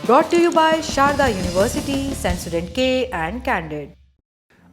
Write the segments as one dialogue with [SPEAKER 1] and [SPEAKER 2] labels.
[SPEAKER 1] Brought to you by Sharda University, Sensodyne K and Candid.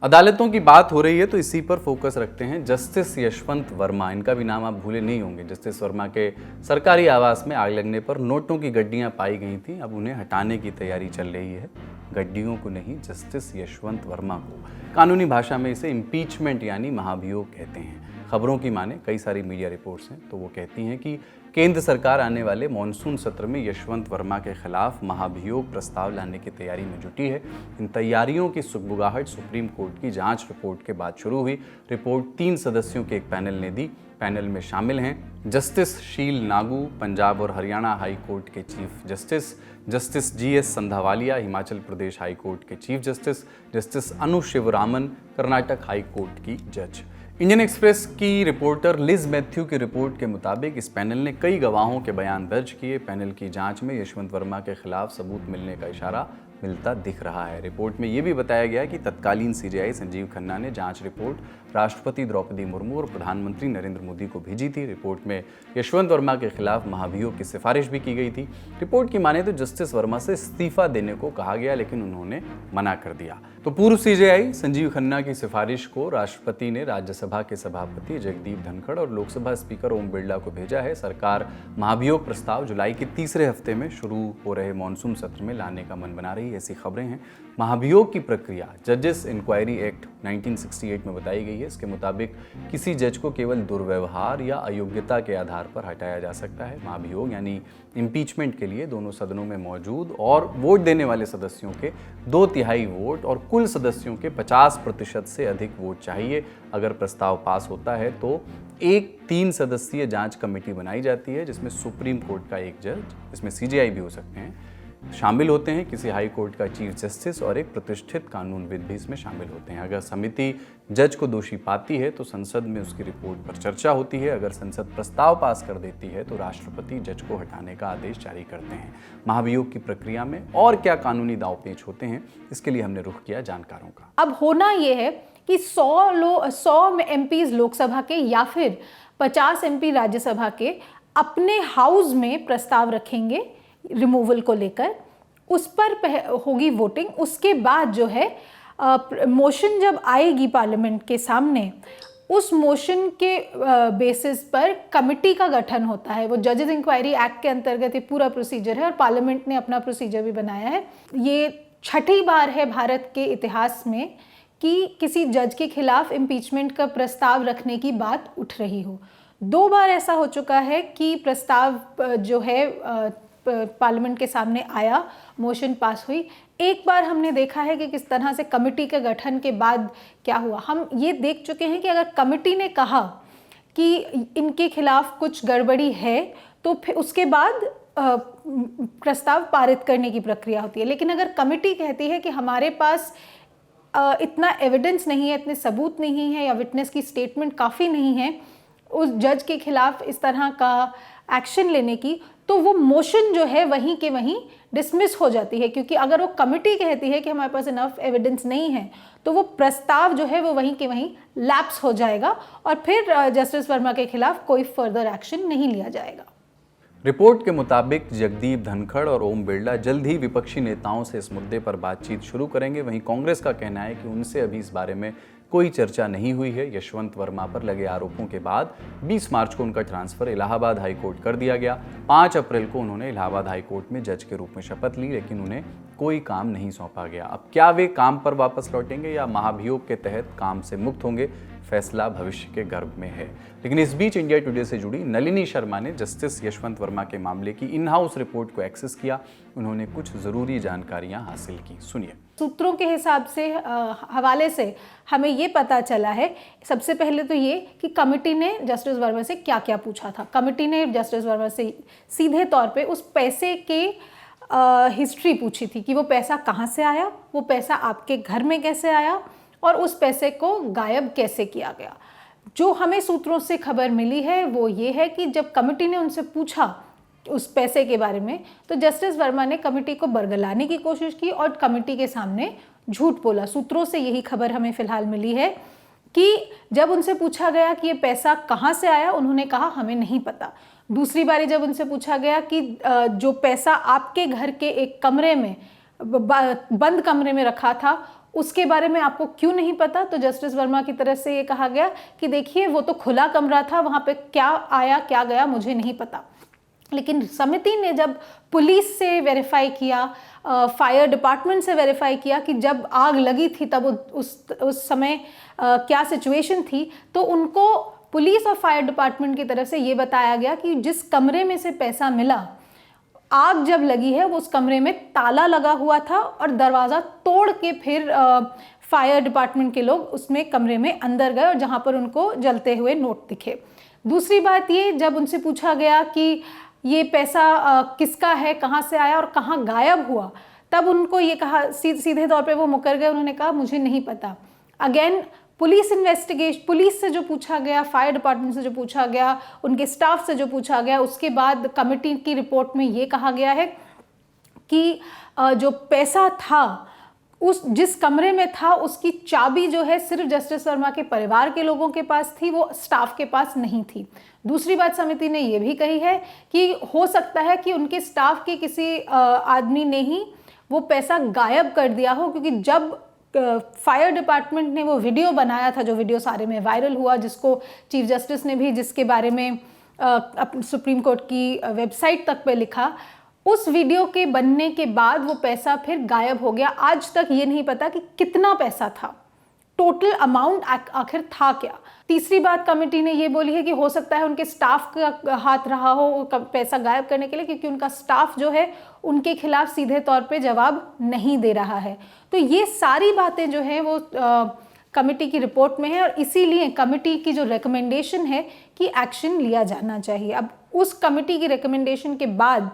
[SPEAKER 2] अदालतों की बात हो रही है तो इसी पर फोकस रखते हैं। जस्टिस यशवंत वर्मा, इनका भी नाम आप भूले नहीं होंगे। जस्टिस वर्मा के सरकारी आवास में आग लगने पर नोटों की गड्डियां पाई गई थीं। अब उन्हें हटाने की तैयारी चल रही है। गड्डियों को नहीं, जस्टिस यशवंत वर्मा को। कानूनी भाषा में इसे इम्पीचमेंट यानी महाभियोग कहते हैं। खबरों की माने कई सारी मीडिया रिपोर्ट्स हैं तो वो कहती हैं कि केंद्र सरकार आने वाले मॉनसून सत्र में यशवंत वर्मा के खिलाफ महाभियोग प्रस्ताव लाने की तैयारी में जुटी है। इन तैयारियों की सुगबुगाहट सुप्रीम कोर्ट की जांच रिपोर्ट के बाद शुरू हुई। रिपोर्ट 3 सदस्यों के एक पैनल ने दी। पैनल में शामिल हैं जस्टिस शील नागू, पंजाब और हरियाणा हाई कोर्ट के chief justice, justice GS Sandhawalia, Himachal Pradesh high court के chief justice, justice Anu Sivaraman, Karnataka high court की जज। इंडियन एक्सप्रेस की रिपोर्टर लिज मैथ्यू की रिपोर्ट के मुताबिक इस पैनल ने कई गवाहों के बयान दर्ज किए। पैनल की जांच में यशवंत वर्मा के खिलाफ सबूत मिलने का इशारा मिलता दिख रहा है। रिपोर्ट में यह भी बताया गया कि तत्कालीन CJI संजीव खन्ना ने जांच रिपोर्ट राष्ट्रपति द्रौपदी मुर्मू और प्रधानमंत्री नरेंद्र मोदी को भेजी थी। रिपोर्ट में यशवंत वर्मा के खिलाफ महाभियोग की सिफारिश भी की गई थी। रिपोर्ट की माने तो जस्टिस वर्मा से इस्तीफा देने को कहा गया, लेकिन उन्होंने मना कर दिया। तो पूर्व CJI संजीव खन्ना की सिफारिश को राष्ट्रपति ने राज्यसभा के सभापति जगदीप धनखड़ और लोकसभा स्पीकर ओम बिरला को भेजा है। सरकार महाभियोग प्रस्ताव जुलाई के तीसरे हफ्ते में शुरू हो रहे मॉनसून सत्र में लाने का मन बना रही है, ऐसी खबरें हैं। महाभियोग की प्रक्रिया जजेस इंक्वायरी एक्ट 1968 में बताई गई है। इसके मुताबिक किसी जज को केवल दुर्व्यवहार या अयोग्यता के आधार पर हटाया जा सकता है। महाभियोग यानी इम्पीचमेंट के लिए दोनों सदनों में मौजूद और वोट देने वाले सदस्यों के 2/3 वोट और कुल सदस्यों के 50% से अधिक वोट चाहिए। अगर प्रस्ताव पास होता है तो एक 3 सदस्यीय जांच कमेटी बनाई जाती है, जिसमें सुप्रीम कोर्ट का एक जज, इसमें CJI भी हो सकते हैं, शामिल होते हैं। किसी हाई कोर्ट का चीफ जस्टिस और एक प्रतिष्ठित कानूनविद भी इसमें शामिल होते हैं। अगर समिति जज को दोषी पाती है तो संसद में उसकी रिपोर्ट पर चर्चा होती है। अगर संसद प्रस्ताव पास कर देती है तो राष्ट्रपति जज को हटाने का आदेश जारी करते हैं। महाभियोग की प्रक्रिया में और क्या कानूनी दांवपेच होते हैं, इसके लिए हमने रुख किया जानकारों का।
[SPEAKER 3] अब होना यह है कि 100 MPs लोकसभा के या फिर 50 MP राज्यसभा के अपने हाउस में प्रस्ताव रखेंगे रिमूवल को लेकर, उस पर होगी वोटिंग। उसके बाद जो है मोशन जब आएगी पार्लियामेंट के सामने, उस मोशन के बेसिस पर कमेटी का गठन होता है। वो जजेस इंक्वायरी एक्ट के अंतर्गत ये पूरा प्रोसीजर है और पार्लियामेंट ने अपना प्रोसीजर भी बनाया है। ये 6ठी बार है भारत के इतिहास में कि किसी जज के खिलाफ इम्पीचमेंट का प्रस्ताव रखने की बात उठ रही हो। 2 बार ऐसा हो चुका है कि प्रस्ताव जो है पार्लियामेंट के सामने आया, मोशन पास हुई। एक बार हमने देखा है कि किस तरह से कमेटी के गठन के बाद क्या हुआ। हम ये देख चुके हैं कि अगर कमेटी ने कहा कि इनके खिलाफ कुछ गड़बड़ी है तो फिर उसके बाद प्रस्ताव पारित करने की प्रक्रिया होती है। लेकिन अगर कमेटी कहती है कि हमारे पास इतना एविडेंस नहीं है, इतने सबूत नहीं है या विटनेस की स्टेटमेंट काफ़ी नहीं है उस जज के खिलाफ इस तरह का एक्शन लेने की, तो वो मोशन जो है वहीं के वहीं डिसमिस हो जाती है। क्योंकि अगर वो कमेटी कहती है कि हमारे पास इनफ एविडेंस नहीं है तो वो प्रस्ताव जो है वो वहीं के वहीं लैप्स हो जाएगा और फिर जस्टिस वर्मा के खिलाफ कोई फर्दर एक्शन नहीं लिया जाएगा।
[SPEAKER 2] रिपोर्ट के मुताबिक जगदीप धनखड़ और ओम बिरला जल्द ही विपक्षी नेताओं से इस मुद्दे पर बातचीत शुरू करेंगे। वहीं कांग्रेस का कहना है कि उनसे अभी इस बारे में कोई चर्चा नहीं हुई है। यशवंत वर्मा पर लगे आरोपों के बाद 20 मार्च को उनका ट्रांसफर इलाहाबाद हाई कोर्ट कर दिया गया। 5 अप्रैल को उन्होंने इलाहाबाद हाई कोर्ट में जज के रूप में शपथ ली, लेकिन उन्हें कोई काम नहीं सौंपा गया। अब क्या वे काम पर वापस लौटेंगे या महाभियोग के तहत काम से मुक्त होंगे, फैसला भविष्य के गर्भ में है। लेकिन इस बीच इंडिया टुडे से जुड़ी नलिनी शर्मा ने जस्टिस यशवंत वर्मा के मामले की इन हाउस रिपोर्ट को एक्सेस किया। उन्होंने कुछ जरूरी जानकारियां हासिल की, सुनिए।
[SPEAKER 3] सूत्रों के हिसाब से हवाले से हमें ये पता चला है, सबसे पहले तो ये कि कमेटी ने जस्टिस वर्मा से क्या क्या पूछा था। कमेटी ने जस्टिस वर्मा से सीधे तौर पे उस पैसे के हिस्ट्री पूछी थी कि वो पैसा कहाँ से आया, वो पैसा आपके घर में कैसे आया और उस पैसे को गायब कैसे किया गया। जो हमें सूत्रों से खबर मिली है वो ये है कि जब कमेटी ने उनसे पूछा उस पैसे के बारे में तो जस्टिस वर्मा ने कमेटी को बरगलाने की कोशिश की और कमेटी के सामने झूठ बोला। सूत्रों से यही खबर हमें फिलहाल मिली है कि जब उनसे पूछा गया कि ये पैसा कहाँ से आया, उन्होंने कहा हमें नहीं पता। दूसरी बारी जब उनसे पूछा गया कि जो पैसा आपके घर के एक कमरे में बंद कमरे में रखा था उसके बारे में आपको क्यों नहीं पता, तो जस्टिस वर्मा की तरफ से ये कहा गया कि देखिए वो तो खुला कमरा था, वहाँ पे क्या आया क्या गया मुझे नहीं पता। लेकिन समिति ने जब पुलिस से वेरीफाई किया, फायर डिपार्टमेंट से वेरीफाई किया कि जब आग लगी थी तब उस समय क्या सिचुएशन थी, तो उनको पुलिस और फायर डिपार्टमेंट की तरफ से ये बताया गया कि जिस कमरे में से पैसा मिला, आग जब लगी है वो उस कमरे में ताला लगा हुआ था और दरवाज़ा तोड़ के फिर फायर डिपार्टमेंट के लोग उसमें कमरे में अंदर गए और जहाँ पर उनको जलते हुए नोट दिखे। दूसरी बात ये, जब उनसे पूछा गया कि ये पैसा किसका है, कहाँ से आया और कहाँ गायब हुआ, तब उनको ये कहा, सीधे तौर पे वो मुकर गए, उन्होंने कहा मुझे नहीं पता। अगेन पुलिस इन्वेस्टिगेशन, पुलिस से जो पूछा गया, फायर डिपार्टमेंट से जो पूछा गया, उनके स्टाफ से जो पूछा गया, उसके बाद कमेटी की रिपोर्ट में ये कहा गया है कि जो पैसा था उस जिस कमरे में था उसकी चाबी जो है सिर्फ जस्टिस वर्मा के परिवार के लोगों के पास थी, वो स्टाफ के पास नहीं थी। दूसरी बात समिति ने ये भी कही है कि हो सकता है कि उनके स्टाफ के किसी आदमी ने ही वो पैसा गायब कर दिया हो, क्योंकि जब फायर डिपार्टमेंट ने वो वीडियो बनाया था, जो वीडियो सारे में वायरल हुआ, जिसको चीफ जस्टिस ने भी जिसके बारे में सुप्रीम कोर्ट की वेबसाइट तक पे लिखा, उस वीडियो के बनने के बाद वो पैसा फिर गायब हो गया। आज तक ये नहीं पता कि कितना पैसा था, टोटल अमाउंट आखिर था क्या। तीसरी बात कमेटी ने ये बोली है कि हो सकता है उनके स्टाफ का हाथ रहा हो पैसा गायब करने के लिए, क्योंकि उनका स्टाफ जो है उनके खिलाफ सीधे तौर पे जवाब नहीं दे रहा है। तो ये सारी बातें जो है वो कमेटी की रिपोर्ट में है और इसीलिए कमेटी की जो रिकमेंडेशन है कि एक्शन लिया जाना चाहिए। अब उस कमेटी की रिकमेंडेशन के बाद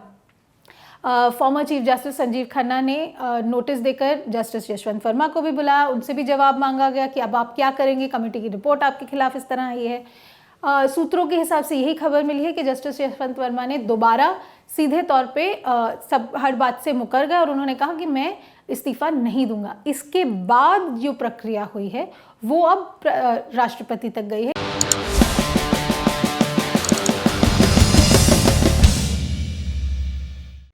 [SPEAKER 3] former chief justice Sanjeev Khanna ने नोटिस देकर जस्टिस यशवंत वर्मा को भी बुलाया, उनसे भी जवाब मांगा गया कि अब आप क्या करेंगे, कमेटी की रिपोर्ट आपके खिलाफ इस तरह आई है। सूत्रों के हिसाब से यही खबर मिली है कि जस्टिस यशवंत वर्मा ने दोबारा सीधे तौर पे हर बात से मुकर गए और उन्होंने कहा कि मैं इस्तीफा नहीं दूंगा। इसके बाद जो प्रक्रिया हुई है वो अब राष्ट्रपति तक गई है।